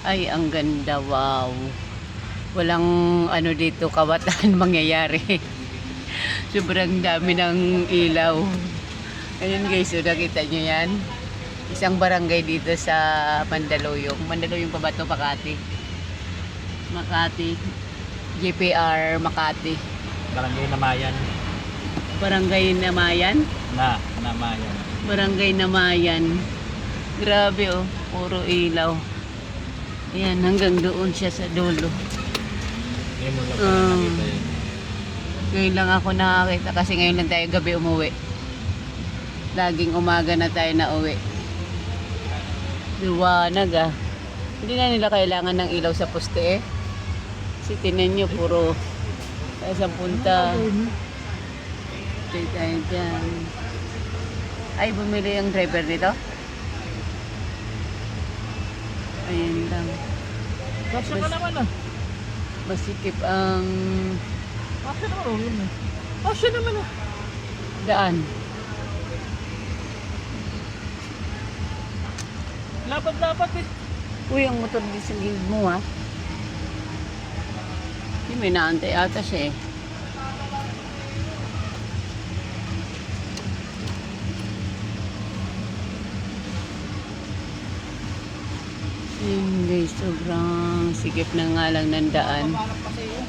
Ay, ang ganda, wow. Walang ano dito, kawatan mangyayari. Sobrang dami ng ilaw. Ayun guys, so nakita nyo yan. Isang barangay dito sa Mandaluyong. Mandaluyong pa ba ito? Makati. Makati. JPR Makati. Barangay Namayan. Barangay Namayan? Namayan. Barangay Namayan. Grabe oh, puro ilaw. Ayan, hanggang doon siya sa dulo. Ngayon mo lang pala nakita yun. Ngayon lang ako nakakita kasi ngayon lang tayo gabi umuwi. Laging umaga na tayo na uwi. Liwanag ah. Hindi na nila kailangan ng ilaw sa poste eh. Kasi tinan nyo, puro tayo sa punta. Stay tayo dyan. Ay, bumili yung driver nito? Ayan lang. Kasya ka naman ah. Masikip ang Kasya naman oh, yun ah. Kasya naman ah. daan. Lapat-lapat eh. Uy, ang motor din sa gilid mo ha. Hindi, may naantay ata siya eh. Ayun guys, sobrang sikip na nga lang ng daan. Paparap pa sa iyo.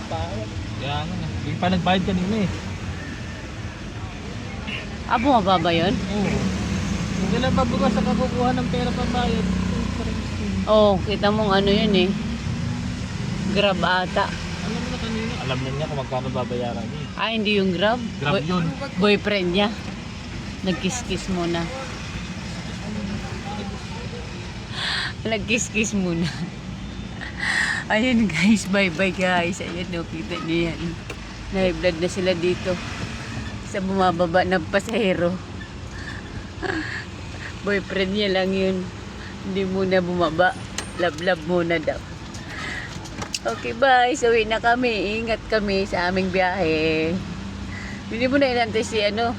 Kaya nga na. Hindi pa nagbayad kanina eh. Ah, bumababa yun? Oo. Hindi lang babukas sa kakukuha ng pera pambayad. Oo, oh, kita mong ano yun eh. Grab ata. Alam mo na kanina. Alam na niya kung magkano babayaran niya. Ah, hindi yung Grab? Grab yun. Boyfriend niya. Nagkiss-kiss muna. Nagkiss-kiss muna. Ayun guys, bye-bye guys. Ayun, no, kita niyo yan. Na-high blood na sila dito. Sa bumababa ng pasahero. Boyfriend niya lang yun. Hindi muna bumaba. Love-love muna daw. Okay, bye. Uwi na kami. Ingat kami sa aming biyahe. Hindi mo na inantay si ano.